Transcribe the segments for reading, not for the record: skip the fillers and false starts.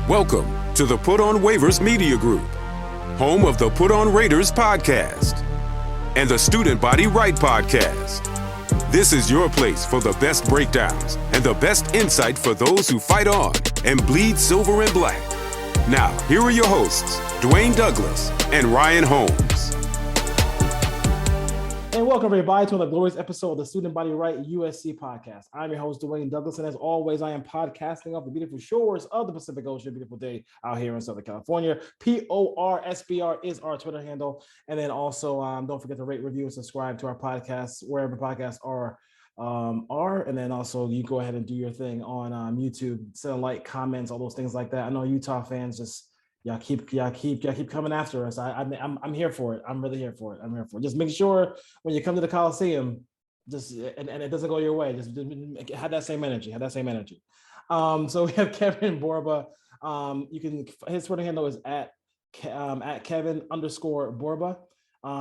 Welcome to the Put On Waivers Media Group, home of the Put On Raiders podcast and the Student Body Right podcast. This is your place for the best breakdowns and the best insight for those who fight on and bleed silver and black. Now, here are your hosts, Dwayne Douglas and Ryan Holmes. And welcome everybody to another glorious episode of the Student Body Right USC podcast. I'm your host, Dwayne Douglas, and as always, I am podcasting off the beautiful shores of the Pacific Ocean. Beautiful day out here in Southern California. PORSBR is our Twitter handle. And then also, don't forget to rate, review, and subscribe to our podcasts, wherever podcasts are. And then also you go ahead and do your thing on YouTube, send like, comments, all those things like that. I know Utah fans just y'all keep coming after us. I'm here for it. I'm really here for it. I'm here for it. Just make sure when you come to the Coliseum, and it doesn't go your way. Just have that same energy. So we have Kevin Borba. His Twitter handle is at Kevin_Borba.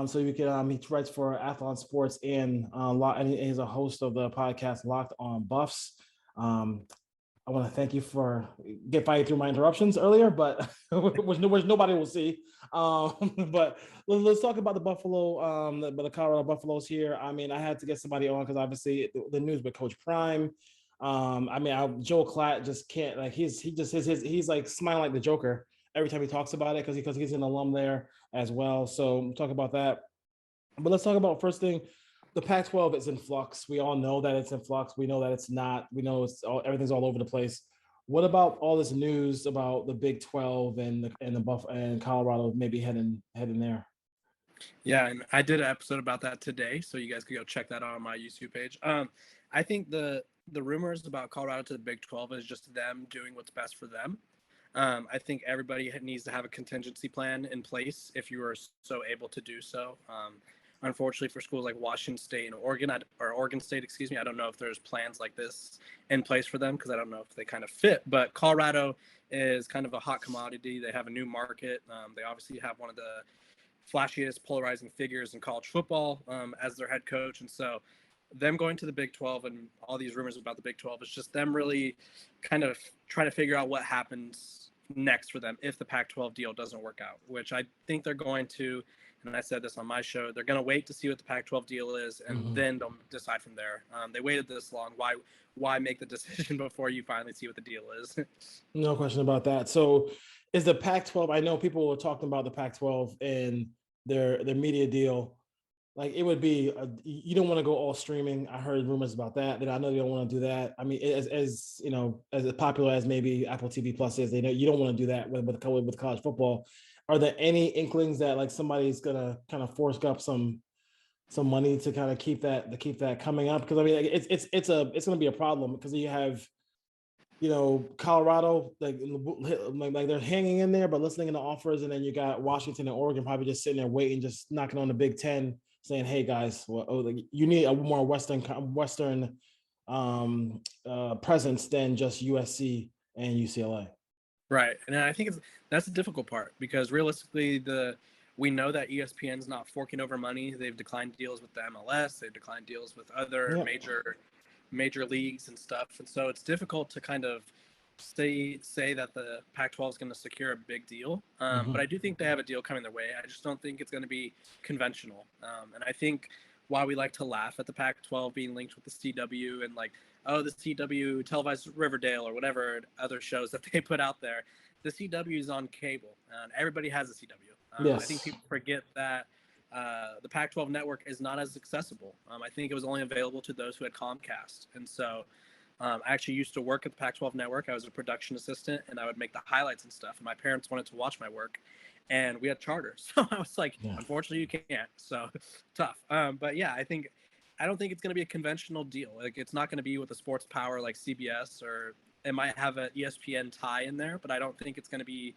So you can he writes for Athlon Sports and he's a host of the podcast Locked On Buffs. I want to thank you for get fighting through my interruptions earlier, but which nobody will see. But let's talk about the Buffalo, the Colorado Buffaloes here. I mean, I had to get somebody on because obviously the news with Coach Prime. Joel Klatt just can't he's like smiling like the Joker every time he talks about it because he's an alum there as well. So we'll talk about that. But let's talk about first thing. The Pac-12 is in flux. We all know that it's in flux. We know that it's not. We know everything's all over the place. What about all this news about the Big 12 and Colorado maybe heading there? Yeah, and I did an episode about that today, so you guys could go check that out on my YouTube page. I think the rumors about Colorado to the Big 12 is just them doing what's best for them. I think everybody needs to have a contingency plan in place if you are so able to do so. Unfortunately, for schools like Washington State and Oregon State, I don't know if there's plans like this in place for them because I don't know if they kind of fit. But Colorado is kind of a hot commodity. They have a new market. They obviously have one of the flashiest, polarizing figures in college football as their head coach. And so them going to the Big 12 and all these rumors about the Big 12 is just them really kind of trying to figure out what happens next for them if the Pac-12 deal doesn't work out, which I think they're going to. And I said this on my show, they're going to wait to see what the Pac-12 deal is, and then they'll decide from there. They waited this long. Why make the decision before you finally see what the deal is? No question about that. So is the Pac-12, I know people were talking about the Pac-12 and their media deal. Like it would be, you don't want to go all streaming. I heard rumors about that. I know they don't want to do that. I mean, as you know, as popular as maybe Apple TV Plus is, they know you don't want to do that with college football. Are there any inklings that like somebody's gonna kind of force up some money to kind of keep that coming up? Because I mean, it's gonna be a problem because you have, you know, Colorado like they're hanging in there but listening to the offers, and then you got Washington and Oregon probably just sitting there waiting, just knocking on the Big Ten, saying, "Hey guys, you need a more Western presence than just USC and UCLA." Right, and I think that's the difficult part because realistically, we know that ESPN's not forking over money. They've declined deals with the MLS. They've declined deals with other major leagues and stuff, and so it's difficult to kind of say that the Pac-12 is going to secure a big deal. But I do think they have a deal coming their way. I just don't think it's going to be conventional. And I think why we like to laugh at the Pac-12 being linked with the CW and like, oh, the CW televised Riverdale or whatever other shows that they put out there. The CW is on cable, and everybody has a CW. Yes. I think people forget that the Pac-12 network is not as accessible. I think it was only available to those who had Comcast. And so I actually used to work at the Pac-12 network. I was a production assistant, and I would make the highlights and stuff. And my parents wanted to watch my work, and we had charters. So I was like, Unfortunately, you can't. So tough. But yeah, I don't think it's going to be a conventional deal. Like it's not going to be with a sports power like CBS, or it might have an ESPN tie in there, but I don't think it's going to be.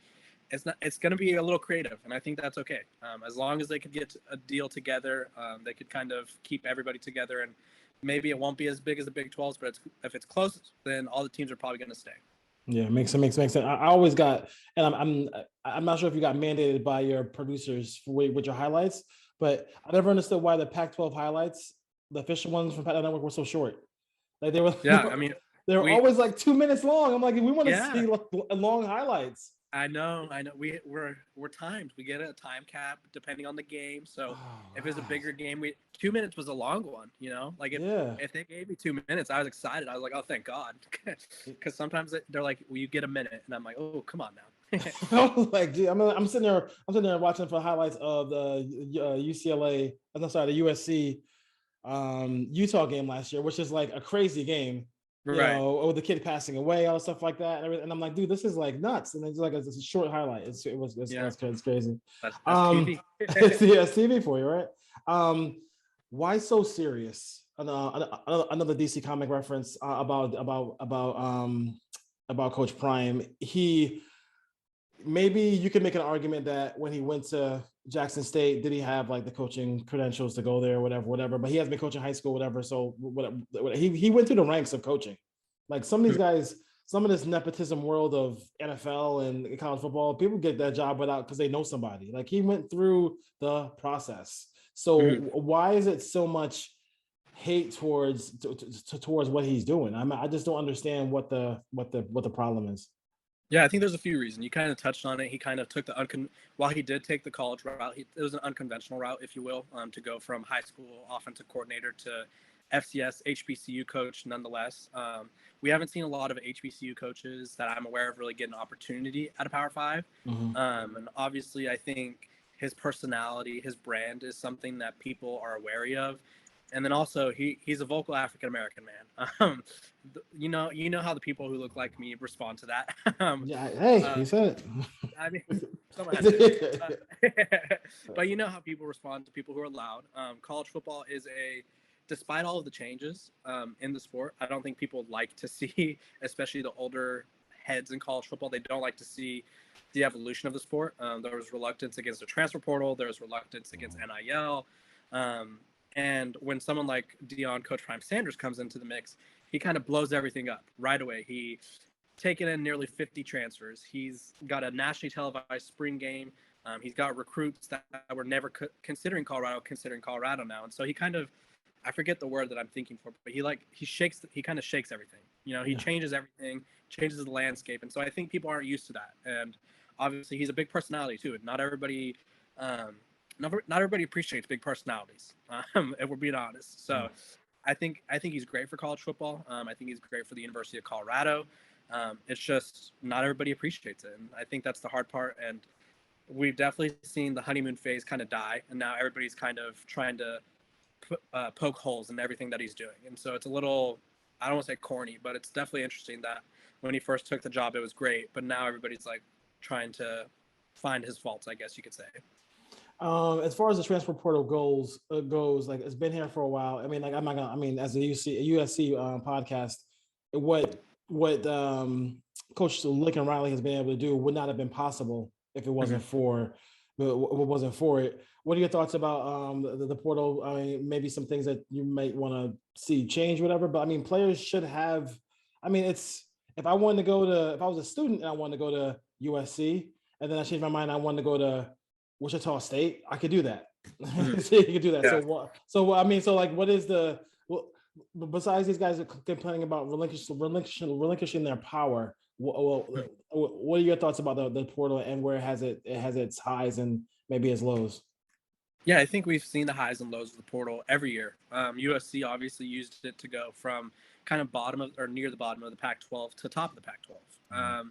It's going to be a little creative, and I think that's okay. As long as they could get a deal together, they could kind of keep everybody together, and maybe it won't be as big as the Big 12s, but if it's close, then all the teams are probably going to stay. Yeah, makes sense. I always got, and I'm not sure if you got mandated by your producers with your highlights, but I never understood why the Pac-12 highlights, the official ones from Pac-12 Network, were so short. Like they were. Yeah, I mean, They're always like 2 minutes long. I'm like, we want to see long highlights. I know. We're timed. We get a time cap depending on the game. So if it's a bigger game, 2 minutes was a long one. Like if they gave me 2 minutes, I was excited. I was like, oh, thank God, because sometimes they're like, well, you get a minute, and I'm like, oh, come on now. Like, gee, I'm sitting there watching for highlights of the UCLA. I'm sorry, the USC Utah game last year, which is like a crazy game. With the kid passing away, all stuff like that, and I'm like, dude, this is like nuts. And it's like it's a short highlight. It's crazy. That's TV. It's TV for you, right? Why so serious? Another DC comic reference about Coach Prime. Maybe you can make an argument that when he went to Jackson State, did he have like the coaching credentials to go there, whatever, but he hasn't been coaching high school, whatever. So he went through the ranks of coaching. Like some of these guys, some of this nepotism world of NFL and college football, people get that job because they know somebody. Like he went through the process. So why is it so much hate towards what he's doing? I just don't understand what the problem is. Yeah, I think there's a few reasons. You kind of touched on it. He kind of took while he did take the college route, it was an unconventional route, if you will, to go from high school offensive coordinator to FCS HBCU coach. Nonetheless, we haven't seen a lot of HBCU coaches that I'm aware of really get an opportunity at a Power 5. And obviously, I think his personality, his brand is something that people are wary of. And then also he's a vocal African-American man. You know how the people who look like me respond to that. He said it. I mean, someone has to. But you know how people respond to people who are loud. College football is despite all of the changes in the sport, I don't think people like to see, especially the older heads in college football, they don't like to see the evolution of the sport. There was reluctance against the transfer portal. There was reluctance against NIL. And when someone like Coach Prime Sanders comes into the mix, he kind of blows everything up right away. He's taken in nearly 50 transfers. He's got a nationally televised spring game. He's got recruits that were never considering Colorado now. And so he kind of, I forget the word that I'm thinking for, but he kind of shakes everything. He changes everything, changes the landscape. And so I think people aren't used to that. And obviously he's a big personality too. And not everybody appreciates big personalities, if we're being honest. So I think he's great for college football. I think he's great for the University of Colorado. It's just not everybody appreciates it. And I think that's the hard part. And we've definitely seen the honeymoon phase kind of die. And now everybody's kind of trying to poke holes in everything that he's doing. And so it's a little, I don't want to say corny, but it's definitely interesting that when he first took the job, it was great. But now everybody's like trying to find his faults, I guess you could say. As far as the transfer portal goes, like it's been here for a while. I mean, like as a USC podcast, what Coach Lick and Riley has been able to do would not have been possible if it wasn't for it. What are your thoughts about the portal? I mean, maybe some things that you might want to see change, whatever. But I mean, players should have. I mean, if I was a student and I wanted to go to USC, and then I changed my mind, I wanted to go to Wichita State, I could do that. You could do that. Yeah. What is besides these guys complaining about relinquishing their power? What are your thoughts about the portal and where it has its highs and maybe its lows? Yeah, I think we've seen the highs and lows of the portal every year. USC obviously used it to go from kind of near the bottom of the Pac-12 to top of the Pac-12.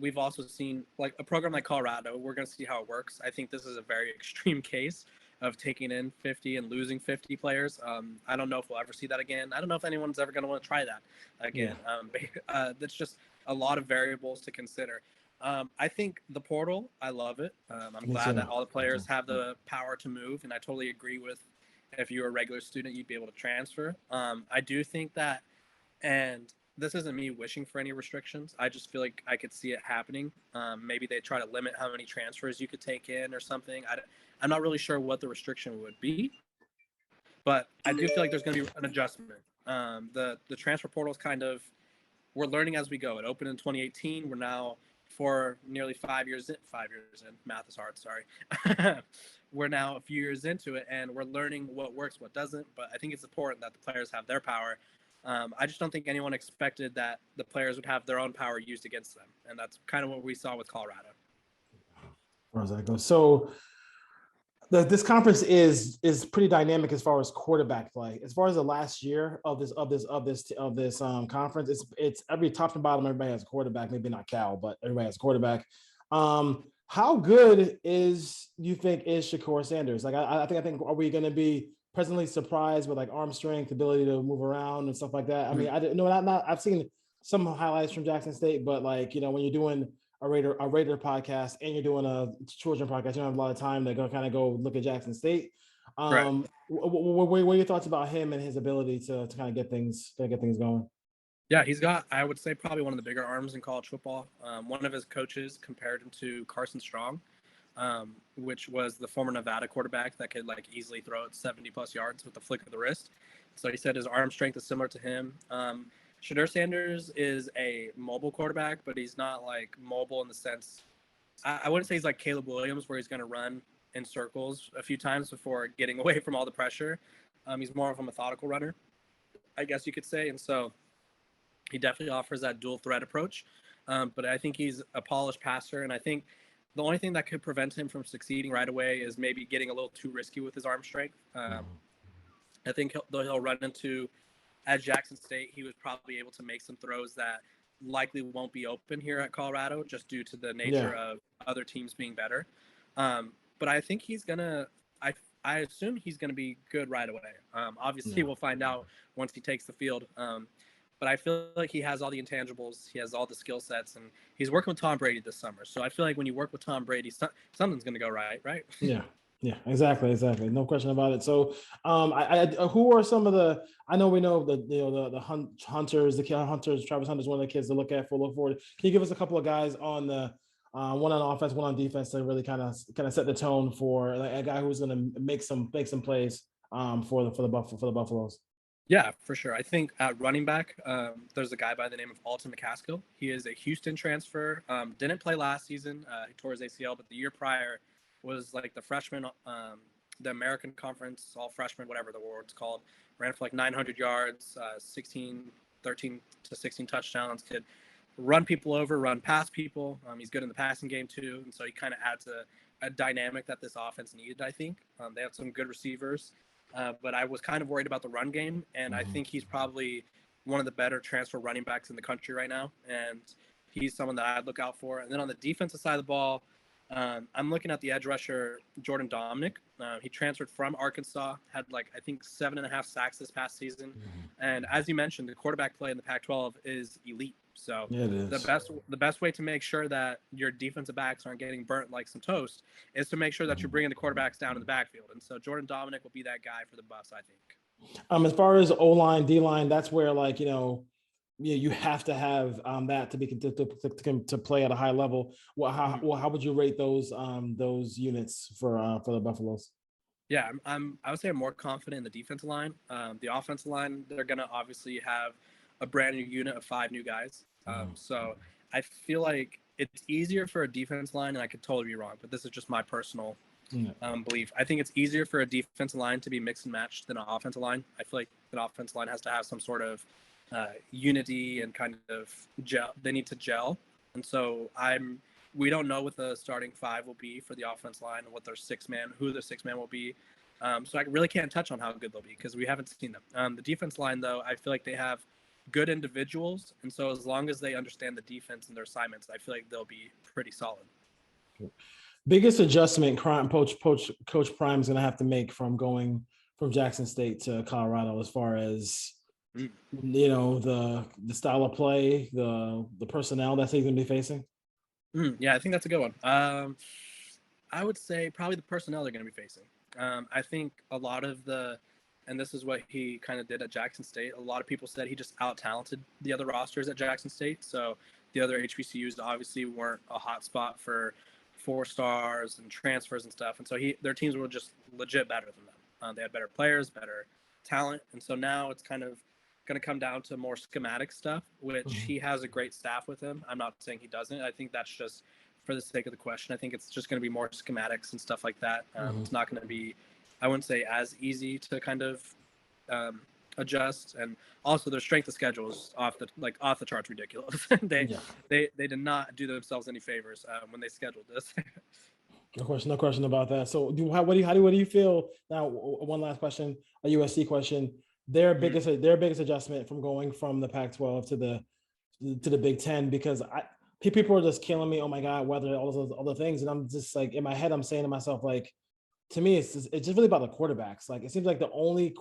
We've also seen like a program like Colorado. We're going to see how it works. I think this is a very extreme case of taking in 50 and losing 50 players. I don't know if we'll ever see that again. I don't know if anyone's ever going to want to try that again. Yeah. That's just a lot of variables to consider. I think the portal, I love it. I'm glad that all the players have the power to move, and I totally agree with if you're a regular student, you'd be able to transfer. I do think that, and this isn't me wishing for any restrictions. I just feel like I could see it happening. Maybe they try to limit how many transfers you could take in or something. I'm not really sure what the restriction would be, but I do feel like there's going to be an adjustment. The transfer portal is we're learning as we go. It opened in 2018. We're now for nearly 5 years in. Math is hard, sorry. We're now a few years into it, and we're learning what works, what doesn't. But I think it's important that the players have their power. I just don't think anyone expected that the players would have their own power used against them, and that's kind of what we saw with Colorado. Where does that go? So this conference is pretty dynamic as far as quarterback play. As far as the last year of this conference, it's every top to bottom. Everybody has a quarterback. Maybe not Cal, but everybody has a quarterback. How good is Shakur Sanders? Like I think are we going to be presently surprised with like arm strength, ability to move around and stuff like that? I mean, I didn't know not I've seen some highlights from Jackson State, but like when you're doing a Raider podcast and you're doing a Trojan podcast, you don't have a lot of time to go look at Jackson State. Right. What are your thoughts about him and his ability to kind of get things going? Yeah, he's got, I would say, probably one of the bigger arms in college football. One of his coaches compared him to Carson Strong, which was the former Nevada quarterback that could like easily throw it 70 plus yards with the flick of the wrist. So he said his arm strength is similar to him. Shakur Sanders is a mobile quarterback, but he's not like mobile in the sense, I wouldn't say he's like Caleb Williams where he's going to run in circles a few times before getting away from all the pressure. He's more of a methodical runner, I guess you could say. And so he definitely offers that dual threat approach. But I think he's a polished passer. And I think the only thing that could prevent him from succeeding right away is maybe getting a little too risky with his arm strength. I think he'll run into, at Jackson State, he was probably able to make some throws that likely won't be open here at Colorado just due to the nature of other teams being better. But I think he's going to – I assume he's going to be good right away. Obviously, we'll find out once he takes the field. But I feel like he has all the intangibles. He has all the skill sets. And he's working with Tom Brady this summer. So I feel like when you work with Tom Brady, something's going to go right? Yeah, exactly. No question about it. So, who are some of the? I know we know the hunters, Travis Hunter's one of the kids to look forward. Can you give us a couple of guys on the one on offense, one on defense to really kind of set the tone for like, a guy who's going to make some plays for the Buffaloes? Yeah, for sure. I think at running back, there's a guy by the name of Alton McCaskill. He is a Houston transfer. Didn't play last season. He tore his ACL, but the year prior was like the freshman, the American Conference, all freshmen, whatever the award's called. Ran for like 900 yards, 13 to 16 touchdowns. Could run people over, run past people. He's good in the passing game too. And so he kind of adds a dynamic that this offense needed, I think. They have some good receivers. But I was kind of worried about the run game, and I think he's probably one of the better transfer running backs in the country right now, and he's someone that I'd look out for. And then on the defensive side of the ball, I'm looking at the edge rusher, Jordan Dominic. He transferred from Arkansas, had like, I think 7.5 sacks this past season. And as you mentioned, the quarterback play in the Pac-12 is elite. So the best way to make sure that your defensive backs aren't getting burnt like some toast is to make sure that you're bringing the quarterbacks down in the backfield. And so Jordan Dominic will be that guy for the Buffs, I think. As far as O-line, D-line, that's where like, you have to have that to be to play at a high level. How would you rate those units for the Buffaloes? Yeah, I would say I'm more confident in the defensive line. The offensive line, they're gonna obviously have a brand new unit of 5 new guys. So I feel like it's easier for a defense line, and I could totally be wrong, but this is just my personal belief. I think it's easier for a defensive line to be mixed and matched than an offensive line. I feel like an offensive line has to have some sort of unity and kind of gel. They need to gel. And so we don't know what the starting 5 will be for the offense line and what their who the 6-man will be. So I really can't touch on how good they'll be because we haven't seen them. The defense line, though, I feel like they have good individuals. And so as long as they understand the defense and their assignments, I feel like they'll be pretty solid. Biggest adjustment Coach Prime's going to have to make from going from Jackson State to Colorado as far as the style of play, the personnel that he's going to be facing? Yeah, I think that's a good one. I would say probably the personnel they're going to be facing. I think a lot of and this is what he kind of did at Jackson State. A lot of people said he just out-talented the other rosters at Jackson State. So the other HBCUs obviously weren't a hot spot for 4 stars and transfers and stuff. And so their teams were just legit better than them. They had better players, better talent. And so now it's kind of going to come down to more schematic stuff, which he has a great staff with him. I'm not saying he doesn't. I think that's just for the sake of the question. I think it's just going to be more schematics and stuff like that. It's not going to be, I wouldn't say as easy to kind of adjust, and also their strength of schedule is off the charts ridiculous. they did not do themselves any favors when they scheduled this. No question about that. So, what do you feel now? One last question, a USC question. Their biggest adjustment from going from the Pac-12 to the Big Ten, because people are just killing me. Oh my God, weather, all those other things, and I'm just like in my head, I'm saying to myself, like, to me, it's just really about the quarterbacks. Like, it seems like the only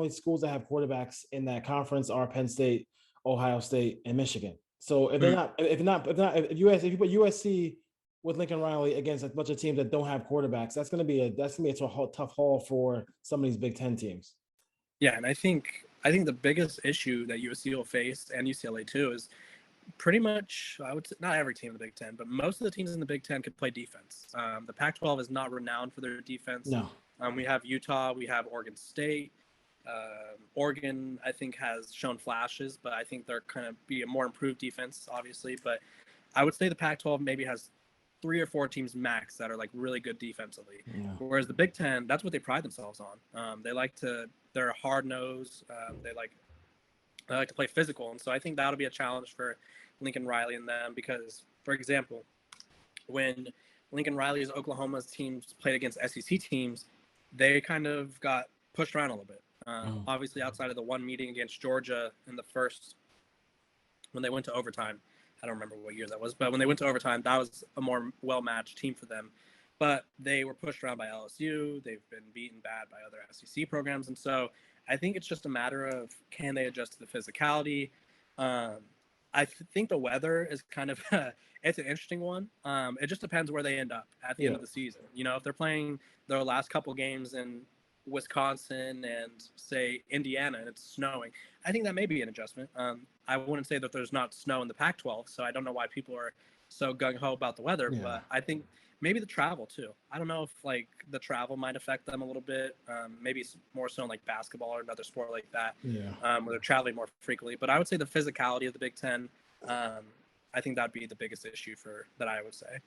schools that have quarterbacks in that conference are Penn State, Ohio State, and Michigan. So if you put USC with Lincoln Riley against a bunch of teams that don't have quarterbacks, that's gonna be a tough haul for some of these Big Ten teams. Yeah, and I think the biggest issue that USC will face, and UCLA too, is pretty much, I would say, not every team in the Big Ten, but most of the teams in the Big Ten could play defense. The Pac-12 is not renowned for their defense. No. We have Utah, we have Oregon State. Oregon, I think, has shown flashes, but I think they're kind of be a more improved defense, obviously. But I would say the Pac-12 maybe has 3 or 4 teams max that are like really good defensively. Yeah. Whereas the Big Ten, that's what they pride themselves on. They're hard nosed. They like to play physical. And so I think that'll be a challenge for Lincoln Riley and them, because, for example, when Lincoln Riley's Oklahoma's teams played against SEC teams, they kind of got pushed around a little bit. Obviously, outside of the one meeting against Georgia in the first, when they went to overtime, I don't remember what year that was, but when they went to overtime, that was a more well-matched team for them. But they were pushed around by LSU. They've been beaten bad by other SEC programs. And so I think it's just a matter of, can they adjust to the physicality? I think the weather is kind of it's an interesting one. It just depends where they end up at the end of the season. You know, if they're playing their last couple games in Wisconsin and, say, Indiana, and it's snowing, I think that may be an adjustment. I wouldn't say that there's not snow in the Pac-12, so I don't know why people are so gung-ho about the weather, but I think maybe the travel too. I don't know if like the travel might affect them a little bit. Maybe more so in like basketball or another sport like that, where they're traveling more frequently. But I would say the physicality of the Big Ten, I think that'd be the biggest issue that I would say.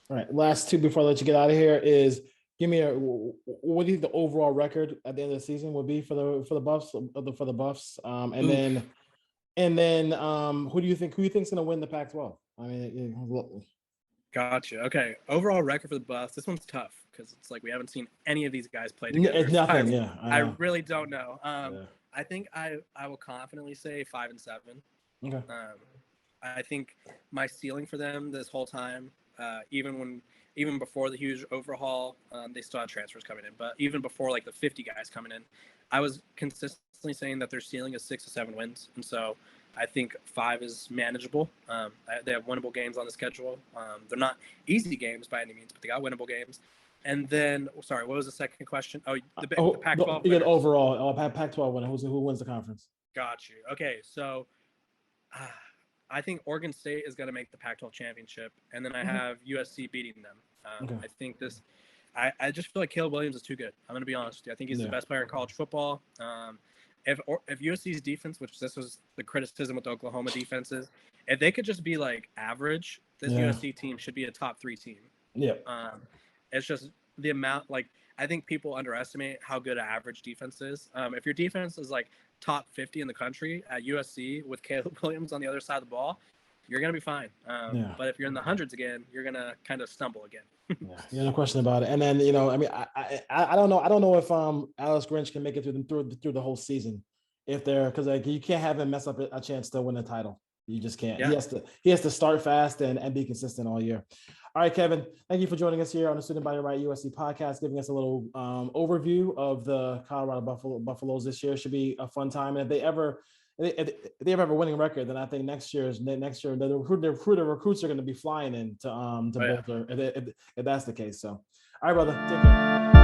All right, last two before I let you get out of here is, give me what do you think the overall record at the end of the season would be for the Buffs, and then who do you think's going to win the Pac-12? I mean, Gotcha. Okay. Overall record for the Buffs. This one's tough because it's like we haven't seen any of these guys play together. It's nothing. I really don't know. I think I will confidently say 5-7. Okay. I think my ceiling for them this whole time, even before the huge overhaul, they still had transfers coming in, but even before like the 50 guys coming in, I was consistently saying that their ceiling is 6 to 7 wins, and so I think 5 is manageable. They have winnable games on the schedule. They're not easy games by any means, but they got winnable games. And then, sorry, what was the second question? The Pac-12. You get overall Pac-12 winner. Who wins the conference? Got you. Okay, so I think Oregon State is going to make the Pac-12 championship, and then I have USC beating them. I think this. I just feel like Caleb Williams is too good. I'm going to be honest with you. I think he's the best player in college football. If USC's defense, which this was the criticism with the Oklahoma defenses, if they could just be like average, this USC team should be a top 3 team. Yeah. It's just the amount, like, I think people underestimate how good an average defense is. If your defense is like top 50 in the country at USC with Caleb Williams on the other side of the ball, you're going to be fine. But if you're in the hundreds again, you're going to kind of stumble again. No question about it. And then, I mean, I don't know. I don't know if Alex Grinch can make it through the whole season, because like you can't have him mess up a chance to win the title. You just can't. Yeah. He has to start fast and be consistent all year. All right, Kevin, thank you for joining us here on the Student Body Right USC podcast, giving us a little overview of the Colorado Buffaloes this year. Should be a fun time. And if they ever have a winning record, then I think next year the recruits are going to be flying into Boulder if that's the case. So, all right, brother, take care.